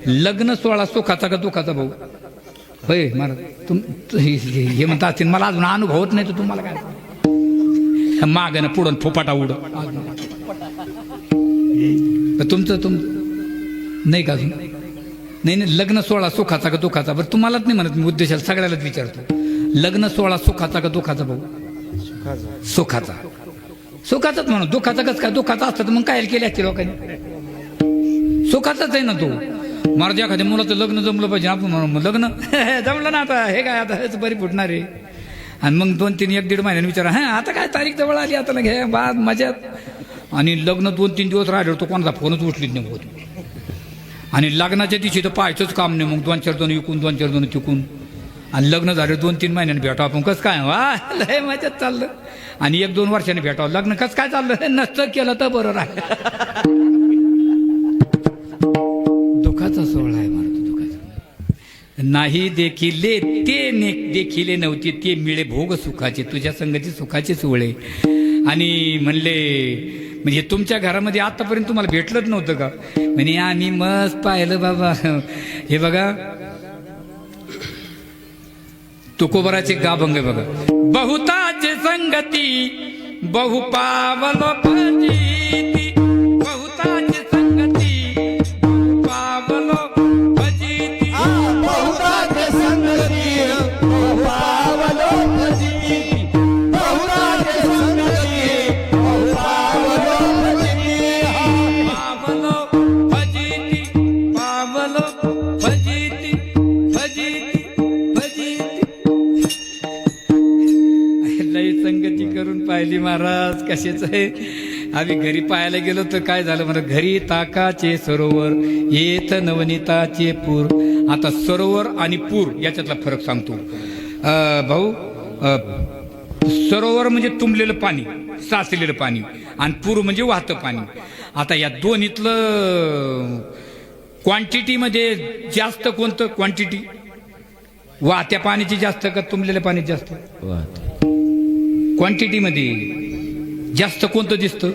लग्न सोहळा सुखाचा का दुखाचा भाऊ? होय महाराज हे म्हणता असतील मला अजून अनुभवत नाही तर तुम्हाला काय मागं ना पुढं फुपाटा उड तुमचं नाही का अजून? नाही लग्न सोहळा सुखाचा का दुखाचा? बरं तुम्हालाच नाही म्हणत मी उद्देशाला सगळ्यालाच विचारतो. लग्न सोहळा सुखाचा का दुखाचा भाऊ? सुखाचा. सुखाचाच म्हणून दुखाचा कसं काय? दुखाचा असतं तर मग काय केले असते लोकांनी? सुखाचाच आहे ना तो. महाराज एखाद्या मुलाचं लग्न जमलं पाहिजे आपण म्हणून लग्न जमलं ना आता हे काय आता हेच बरी फुटणार आहे. आणि मग 2-3 1-1.5 महिन्याने विचारा हा आता काय तारीख जवळ आली आता घ्या बाद मजात. आणि लग्न 2-3 दिवस राहिले तो कोणाचा फोनच उचलीत नाही होत. आणि लग्नाच्या दिवशी तर पाहायचंच काम नाही. मग 2-4 जण विकून 2-4 जण तिकून आणि लग्न झालं 2-3 महिन्याने भेटावं आपण कसं काय वा लय मजात चाललं. आणि 1-2 वर्षांनी भेटावं लग्न कसं काय चाललं नसतं केलं तर बरं राहिलं. दुःखाचा सोहळा आहे महाराज दुःखाचा. नाही देखिले ते देखिले नव्हते ते मिळे भोग सुखाचे तुझ्या संगती सुखाचे सोहळे. आणि म्हणले म्हणजे तुमच्या घरामध्ये आतापर्यंत तुम्हाला भेटलंच नव्हतं का? म्हणे आम्ही मस्त पाहिलं बाबा. हे बघा तुकोबराचे गाभंग आहे बघा. बहुताचे संगती बहु पावलो भजिती बहुताचे संगती बहु पावलो भजिती बहुताचे संगती बहु पावलो भजिती बहुताचे संगती बहु पावलो भजिती पावलो भजिती पावलो भजिती भजिती भजिती. लई संगती करून पाहिली महाराज कशाच आहे. आम्ही घरी पाहायला गेलो तर काय झालं म्हणा घरी ताकाचे सरोवर येत नवनीताचे पूर. आता सरोवर आणि पूर याच्यातला फरक सांगतो भाऊ. सरोवर म्हणजे तुंबलेलं पाणी साचलेलं पाणी आणि पूर म्हणजे वाहतं पाणी. आता या दोन्हीतलं क्वांटिटीमध्ये जास्त कोणतं? क्वांटिटी वाहत्या पाण्याची जास्त का तुंबलेल्या पाण्याची जास्त? क्वांटिटीमध्ये जास्त कोणतं दिसतं?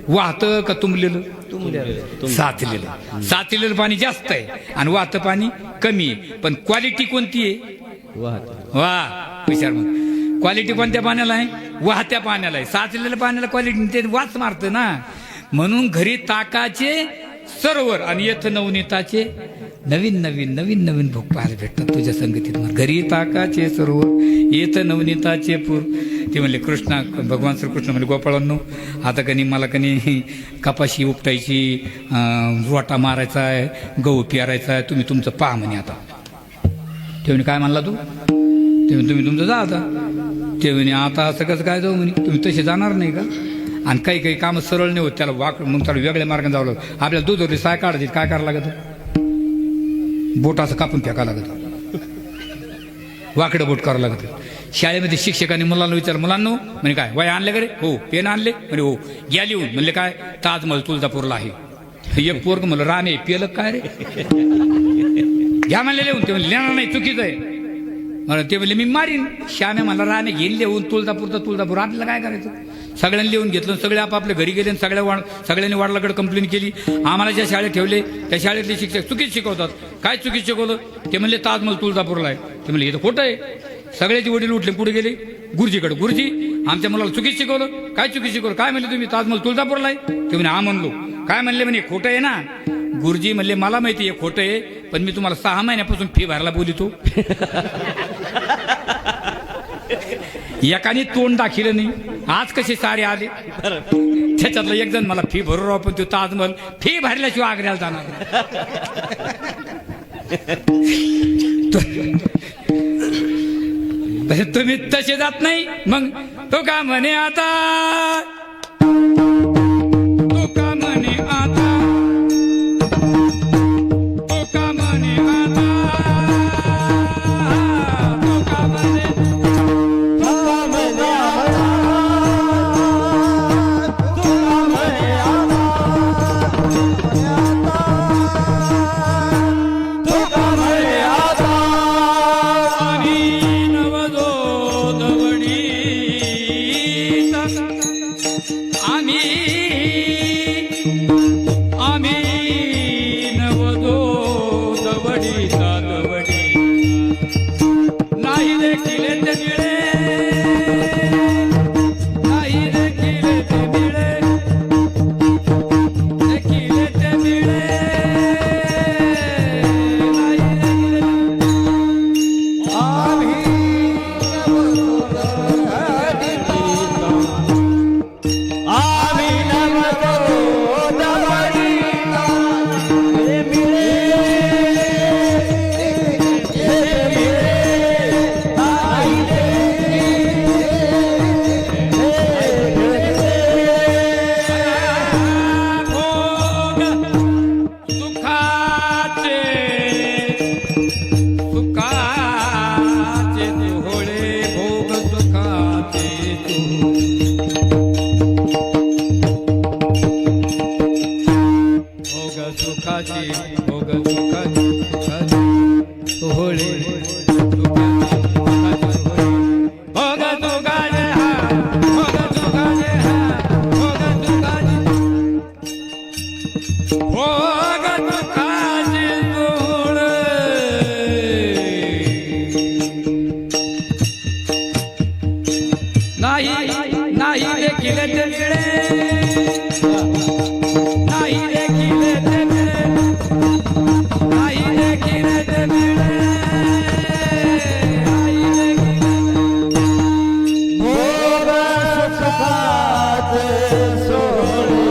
वाहतं का तुंबलेलं? साचलेलं. साचलेलं पाणी जास्त आहे आणि वाहतं पाणी कमी आहे. पण क्वालिटी कोणती आहे? वा विचार मग क्वालिटी कोणत्या पाण्याला आहे? वाहत्या पाण्याला आहे. साचलेल्या पाण्याला क्वालिटी ते वाच मारतं ना. म्हणून घरी ताकाचे सरोवर आणि येथ नवनीताचे नवीन नवीन नवीन नवीन भोग पाहायला भेटतात तुझ्या संगतीत. घरी ताकाचे सरोवर येथ नवनीताचे पूर. ते म्हणले कृष्णा भगवान श्रीकृष्ण म्हणजे गोपाळांनो आता कनी मला कनी कपाशी उपटायची रोटा मारायचा आहे गहू पेरायचा आहे तुम्ही तुमचं पहा म्हणे. आता ते म्हणे काय म्हणला तू? ते म्हणे तुम्ही तुमचं जा आता. ते म्हणे आता असं कसं काय जाऊ म्हणे तुम्ही तसे जाणार नाही का? आणि काही काही कामं सरळ नाही होत त्याला मग त्याला वेगळ्या मार्गाने जावं लागतं. आपल्याला दूध साय काढायची काय करावं लागतं? बोट असं कापून फेकावं लागतं. वाकडं बोट करावं लागतं. शाळेमध्ये शिक्षकांनी मुलांना विचार मुलांनो म्हणे काय वय आणले का रे? हो. पेन आणले म्हणे हो. घ्या लिहून. म्हणले काय? ताजमहल तुळजापूरला आहे. एक पोरग म्हणलं राणे पेलं काय रे? घ्या म्हणले लिहून. ते म्हणले लिहिणार नाही चुकीचं आहे. म्हणून ते म्हणले मी मारीन. श्यामे मला राणे घेऊन लिहून तुळजापूरचं तुळजापूर आपल्याला काय करायचं? सगळ्यांनी लिहून घेतलं. सगळे आपापल्या घरी गेले. सगळ्यांनी वडिलांकडे कंप्लेंट केली. आम्हाला ज्या शाळेत ठेवले त्या शाळेतले शिक्षक चुकीच शिकवतात. काय चुकीच शिकवलं? ते म्हणले ताजमहल तुळजापूरला आहे. ते म्हणले इथं खोटं आहे. सगळ्याचे वडील उठले पुढे गेले गुरुजीकडे. गुरुजी आमच्या मुलाला चुकीच शिकवलं. काय चुकीच शिकवलं? काय म्हणले तुम्ही ताजमहल तुळजापूरला आहे? ते म्हणे हा म्हणलो. काय म्हणले? म्हणे खोटं आहे ना. गुरुजी म्हणले मला माहिती आहे खोटं आहे पण मी तुम्हाला 6 महिन्यापासून फी भरायला बोलितो. एकाने तोंड दाखिलं नाही. आज कसे सारे आले त्याच्यातलं एक जण मला फी भरू राव पण तो ताजमहल फी भरल्याशिवाय आग्र्याला जाणार. तुम्ही तसे जात नाही. मग तो का म्हणे आता तो का म्हणे आता तो का म्हणे आता तो का म्हणे वडी सातवडी नाही देखील ते मिळे नाही देखील ते मिळे देखील ते मिळे नाही आम्ही नवतो दवडीला हे मिळे भोग सुखाचे सुखाचे सोहळे भोग सुखाचे भोग सुखाचे भोग सुखाचे सुखाचे सोहळे भोग सुखाचे हा भोग सुखाचे हा भोग सुखाचे भोग सुखाचे सोहळे नाही नाही देखील ते मिळे नाही देखील ते मिळे नाही देखील ते मिळे नाही देखील भोग सुखाचे सोहळे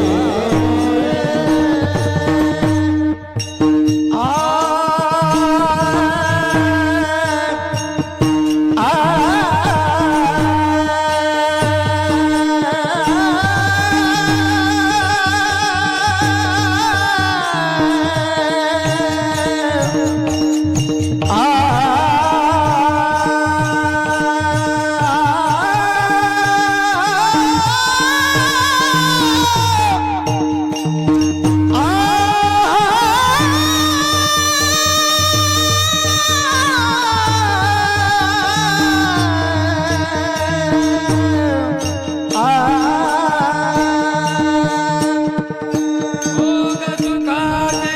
भोग सुखाचे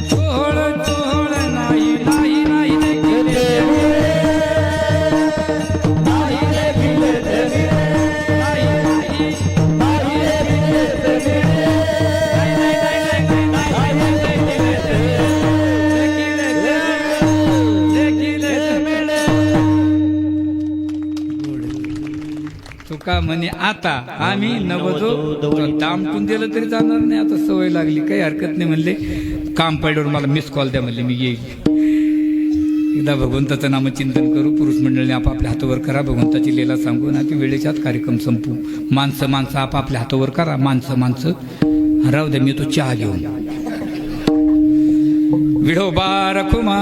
सोहळ सोहळ नाही नाही नाही देखील ते मिळे नाही देखील ते मिळे नाही नाही नाही देखील ते मिळे नाही नाही नाही देखील ते मिळे देखील ते मिळे तुका म्हणे आता आम्ही नवजो दामटून दिलं तरी जाणार नाही आता सवय लागली काही हरकत नाही म्हणले काम पडल्यावर मला मिस कॉल द्या म्हणले मी येईल एकदा भगवंताचं नामचिंतन करू पुरुष मंडळीने आपापल्या हातावर करा भगवंताची लीला सांगू ना की वेळेच्या आत कार्यक्रम संपू माणसं माणसं आपापल्या हातावर करा माणसं माणसं राहू द्या मी तो चहा घेऊन विढोबा रखुमा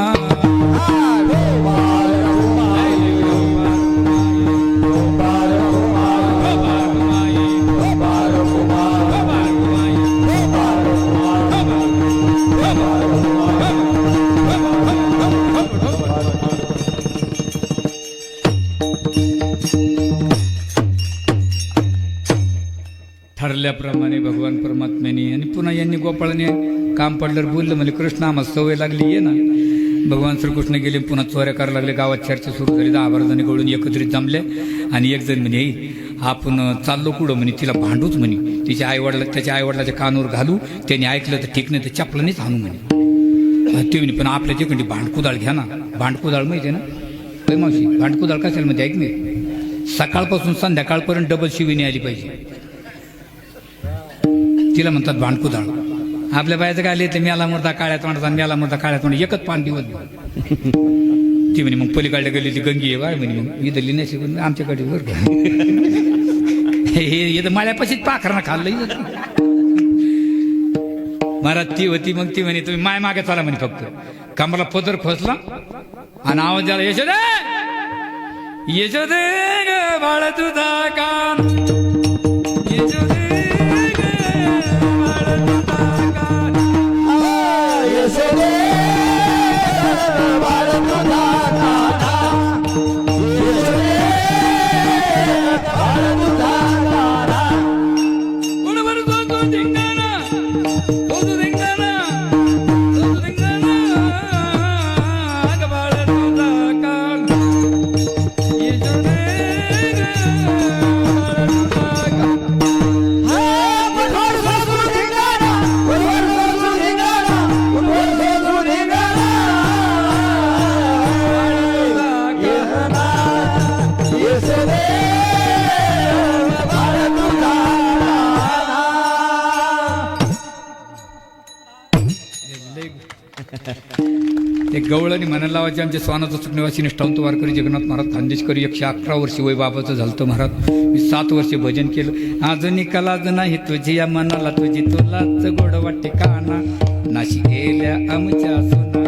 ठरल्याप्रमाणे भगवान परमात्म्याने आणि पुन्हा यांनी गोपाळाने काम पडल्यावर बोललं म्हणजे कृष्ण आम्हाला सवय लागली आहे ना भगवान श्रीकृष्ण गेले पुन्हा चोऱ्या करायला लागले गावात चर्चा सुरू झाली 10-12 जणी गोळून एकत्रित जमले आणि एक जण म्हणे आपण चाललो कुठं म्हणे तिला भांडूच म्हणे तिच्या त्याच्या आईवडिलाच्या कानावर घालू त्यांनी ऐकलं तर ठीक नाही तर चपलानेच आणू म्हणे ते म्हणे पण आपल्या तिकडे भांडकुदाळ घ्या ना भांडकुदाळ माहिती आहे ना होय मावशी भांडकुदाळ कशाला मध्ये ऐक नाही सकाळपासून संध्याकाळपर्यंत डबल शिविनी आली पाहिजे तिला म्हणतात भांडकुदाळ आपल्या बायाचं काय लिहिते म्याला मुर्दा काळ्या तोंडाचा म्याला मुर्दा काळ्या तोंड एकच पान दिवस ती म्हणे मग पलीकडे गेली ती गंगी आहे म्हणे मग इथं लिहिण्याची आमच्याकडे वर हे तर माळ्यापाशीच पाखरानं खाल्लं महाराज ती होती मग ती म्हणे तुम्ही माय मागे चाला म्हणे फक्त कमराला पदर खोसला आणि आवाज द्याला यशोदे यशोदे ग बाळ तुझा कान यशोदे ग बाळ तुझा कान यशोदे बाळ तुझा कान यशोदे बाळ तुझा कान बरोबर तो धिंगाणा तो धिंगाणा तो धिंगाणा ते गवळणी म्हणायला लावायचे आमच्या स्वानाचा सुटणेवासी निष्ठावंत वारकरी जगन्नाथ महाराज खानदेशकरी 111 वर्षे वय बाबाचं झालतं महाराज. मी 7 वर्षे भजन केलं. अजून कलाज नाही तुझी या मनाला तुझी तुलाच गोड वाटते काना. नाशी गेल्या आमच्या सोना,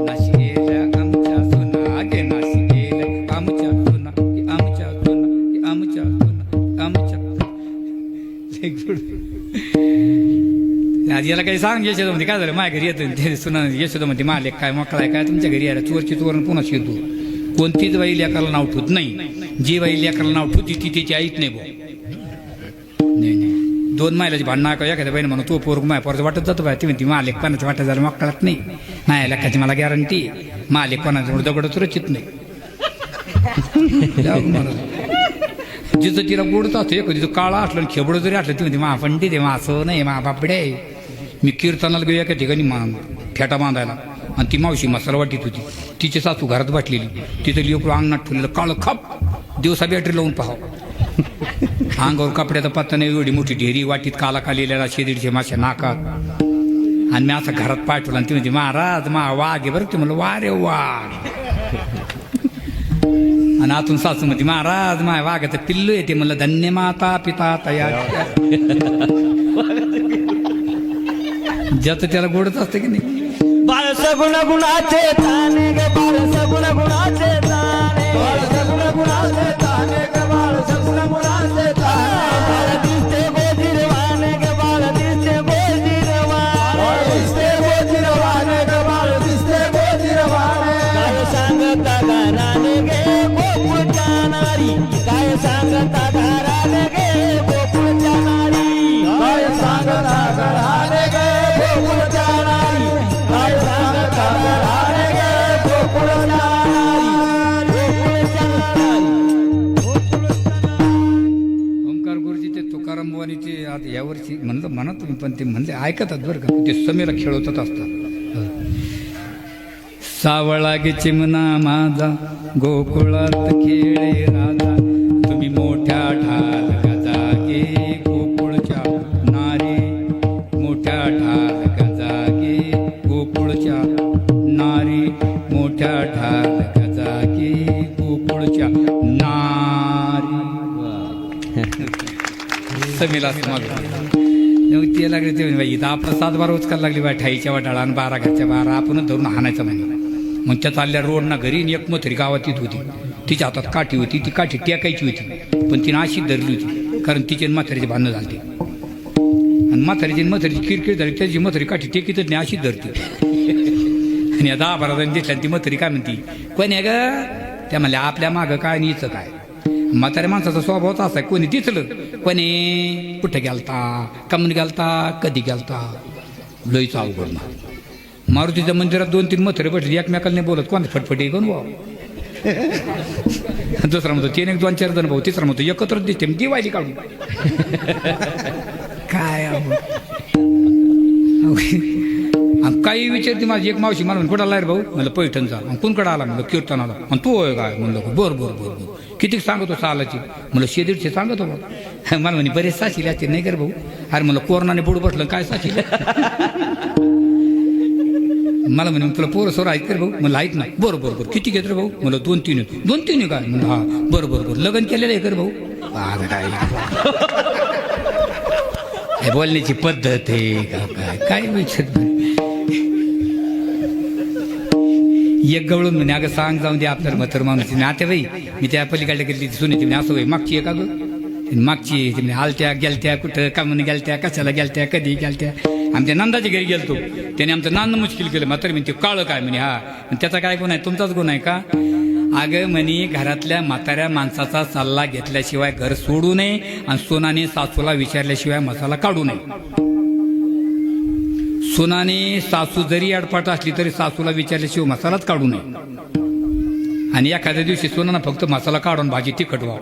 नाशी गेल्या आमच्या सोना, गे नाशी गेल्या आमच्या सोना, की आमच्या सोना, की आमच्या सोना, आमच्या आज याला काही सांग यशोदामध्ये काय झालं. माझ्या घरी येतं ते सुना यशोदामध्ये मालिक काय मोकळा आहे काय तुमच्या घरी यायला चोरची चोरण पुन्हा येतो. कोणतीच बाई लेकराला नाव ठेवत नाही. जी बाई लेकराला नाव ठेवती ती तिची ऐक नाही भाऊ. नाही नाही 2 महिलाची भांडणं ऐका एखाद्या बाईने म्हणून तो पोरग माझ्या पोरचं वाटत जातो बाय ती म्हणते मालिक पानाचं वाटत झालं मग कळत नाही. माझ्या लेखाची मला गॅरंटी मालिक पानाचं दगडच रचित नाही. जिथं तिला गोडच असतो एक तिथं काळा असलं खेबडं जरी असलं ती म्हणते मा पंडित आहे मा असं नाही मा बापडे आहे. मी कीर्तनाला गेलो एका ठिकाणी फेटा बांधायला आणि ती मावशी मसाला वाटीत होती. तिची सासू घरात बसलेली. तिथं लेकरू अंगणात ठेवलेलं काळं खप दिवसा बॅटरी लावून पाहावं. अंगावर कपड्याचा पत्ता नाही एवढी मोठी ढेरी वाटीत काला कालेल्या 100-150 माश्या नाकात. आणि मी असं घरात पाठवलं आणि ती म्हणते महाराज मा वाघ आहे बरं. ते म्हणलं वा रे वाघ. आणि आतून सासू म्हणते महाराज माय वाघाचं पिल्लू येते म्हणलं धन्य माता पिता तया. ज्याचं त्याला गोडच असतं की नाही. बाळ सगुण गुणाचे ताने ग बाळ सगुण गुणाचे ताने, बाळ सगुण गुणाचे ताने ग बाळ सगुण गुणाचे ताने. बाळ दिसते गोजिरवाने ग बाळ दिसते गोजिरवाने, बाळ दिसते गोजिरवाने ग बाळ दिसते गोजिरवाने. काय सांगता घराने गे गोकुळच्या नारी, काय सांगता घराने गे गोकुळच्या नारी, काय सांगता घराने गे गोकुळच्या नारी, काय सांगता घराने गे गोकुळच्या नारी, गोकुळच्या नारी. ओंकार गुरुजी ते तुकाराम बुवानीचे आता यावर्षी म्हणलं म्हणा तुम्ही पण ते म्हणले ऐकतात बरं का. ते समेला खेळवतात असतात. सावळा गे चिमणा माझा गोकुळात खेळे राजा, तुम्ही मोठ्या ढाल गजागे गोकुळच्या नारे, मोठ्या ढाल गजागे गोकुळच्या नारे, मोठ्या ढाल गजागे गोकुळच्या नारी. समीला ते लागले ते बाई इथं आपलं 7 बारा उचकायला लागली बाय ठाईच्या वाटाळा आणि 12 घरच्या 12 आपणच धरून हाणायचं म्हणे. मग त्या चालल्या रोडना घरी एक मथरी गावात येत होती. तिच्या हातात काठी होती. ती काठी टेकायची होती पण तिने अशी धरली होती कारण तिचे म्हातारीचे भांडणं झाले. आणि म्हातारीची किरकिर झाली. त्याची म्हातारी काठी टेकीतच नाही अशीच धरते. आणि या 10-12 जण दिसल्या ती म्हातारी काय म्हणती कोण आहे ग. त्या म्हणल्या आपल्या मागं काय आणि हिचं काय. म्हाताऱ्या माणसाचा स्वभावच असा कोणी दिसलं कोणी कुठं गेलता कमून गेलता कधी गेलता लईच अवघड ना. मारुतीच्या मंदिरात 2-3 म्हातारे बसले एकमेकाला नाही बोलत कोण फटफटी कोण भाऊ. दुसरा म्हणतो 2-4 जण भाऊ. तिसरा म्हणतो एकत्र दिसते दिवाळी काढून काय काही विचारते माझी एक मावशी मला कुठं आला रे भाऊ. म्हणलं पैठणचा. कोणकडे आला म्हणलं कीर्तनाला. आणि तू होय काय म्हणलं बर बर बर बर किती सांगतो सालाची. म्हणलं 100-150 सांगतो भाऊ. मला म्हणे बरेच साचिले असते नाही कर भाऊ. अरे म्हणलं कोरोनाने बुड बसलं काय साचिले. मला म्हणे तुला पोरं सोर ऐक कर भाऊ. म्हणलं ऐक ना बरं बरं बरं किती घेत रे भाऊ. म्हणलं 2-3 2-3 काय. म्हणलं हा बरं बरं बरं लग्न केलेलं आहे कर भाऊ. अरे काय बोलण्याची पद्धत आहे काय काय विचार. एक गवळून म्हणे अगं सांग जाऊन दे आपल्याला म्हातार माणूस. नाते बाई मी त्या पलीकडे गेली सुनीती म्हणे असं भाई मागची आहे का गं. मागची म्हणे आलत्या गेलत्या कुठं का म्हणून गेलत्या कशाला गेलत्या कधी गेलत्या. आमच्या नंदाच्या घरी गेलतो. त्याने आमचं नांद मुश्किल केलं. म्हातारी म्हणते काळं काय म्हणे. हा त्याचा काय गुण आहे तुमचाच गुण आहे का. अगं म्हणे घरातल्या म्हाताऱ्या माणसाचा सल्ला घेतल्याशिवाय घर सोडू नये आणि सोनाने सासूला विचारल्याशिवाय मसाला काढू नये. सोनाने सासू जरी अडपाट असली तरी सासूला विचारल्याशिवाय मसालाच काढू नये. आणि एखाद्या दिवशी सोनानं फक्त मसाला काढून भाजी तिखट व्हावं.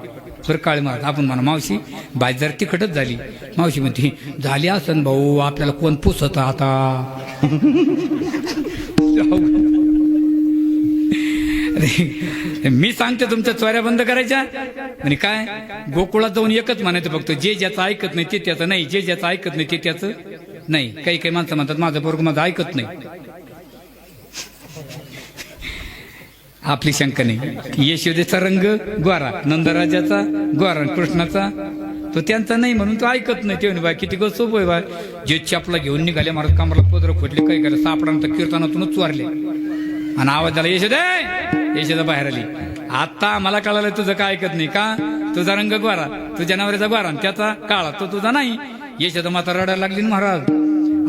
बरं काळे मारत आपण म्हणा मावशी भाजी जर तिखटच झाली. मावशी म्हणते झाली असन भाऊ आपल्याला कोण पुसत आता. मी सांगते तुमच्या चोऱ्या बंद करायच्या. आणि काय गोकुळात जाऊन एकच म्हणायचं फक्त जे ज्याचं ऐकत नाही ते त्याचं नाही. जे ज्याचं ऐकत नाही ते त्याचं नाही. काही काही माणसं म्हणतात माझं पोरगं माझं ऐकत नाही. आपली शंका नाही. यशोदेचा रंग गोरा, नंदराजाचा गोरा, कृष्णाचा तो त्यांचा नाही म्हणून तो ऐकत नाही. ते म्हणे बाय किती गो सोपं आहे बाय. जे चपला घेऊन निघाले महाराज कामाला पदर खोटले काही केलं सापडानंतर कीर्तनातूनच चोरले आणि आवाज झाला यशोदा बाहेर आली. आता मला कळालं तुझं काय ऐकत नाही का. तुझा रंग गोरा, तुझ्या नवऱ्याचा गोरा, त्याचा काळा, तो तुझा नाही. यशोदा माता रडायला लागली ना महाराज.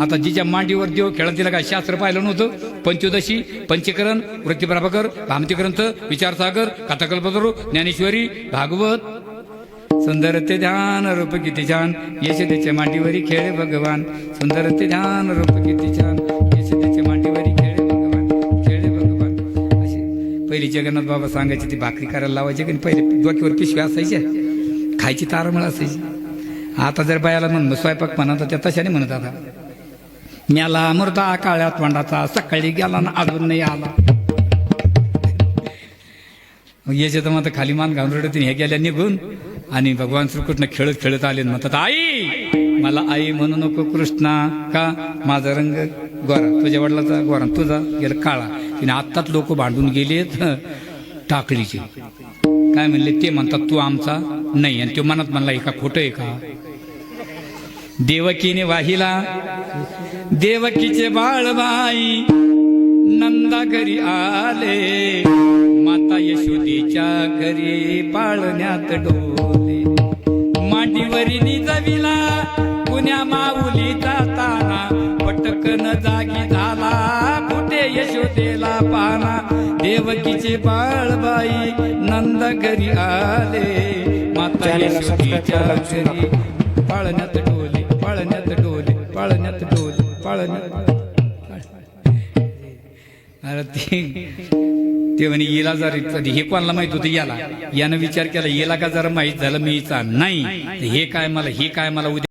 आता जिच्या मांडीवर देव खेळत तिला काय शास्त्र पाहिलं नव्हतं. पंचोदशी, पंचकरण, वृत्तीप्रभाकर, भामती ग्रंथ, विचारसागर, कथाकल्पतरू, ज्ञानेश्वरी, भागवत. सुंदर ते ध्यान रूप किती छान, यशोदेच्या मांडीवरी खेळे भगवान. सुंदर ते ध्यान रूप किती छान, यशोदेच्या मांडीवरी खेळे भगवान, खेळे भगवान. अशी पहिली जगन्नाथ बाबा सांगायची. ती भाकरी करायला लावायची की पहिले डोक्यावर पिशव्या असायच्या, खायची तारमळ असायची. आता जर बायाला म्हणून स्वयंपाक म्हणा तर त्या तशाने म्हणत. आता म्याला मुर्दा काळ्या तोंडाचा, सकाळी गेला ना अजून नाही आला. याच्यात मग आता खाली मान घालून रडत हे गेल्या निघून. आणि भगवान श्रीकृष्ण खेळत खेळत आले म्हणतात आई मला आई म्हणू नको कृष्णा, का माझा रंग गोरा, तुझ्या वडिलाचा गोरा, तुझा गेला काळा. तिने आत्ताच लोक भांडून गेलेत टाकळीचे. काय म्हणले ते म्हणतात तू आमचा नाही, आणि तो मनात म्हणला एका खोटं आहे का. देवकीने वाहिला देवकीचे बाळबाई नंदा घरी आले, माता यशोदेच्या घरी पाळण्यात डोले. मांडीवरी निजविला पुण्या माऊली जाताना, पटकन जागी झाला कुठे यशोदेला पाना. देवकीचे बाळबाई नंदा घरी आले, माता यशोदेच्या घरी पाळण्यात डोले, पाळण्यात डोले, पाळण्यात डोले, पाळण्यात. अरे ते म्हणे येला जर हे कोणाला माहित होतं याला, यानं विचार केला येला का जरा माहित झालं मी नाही हे काय मला उद्या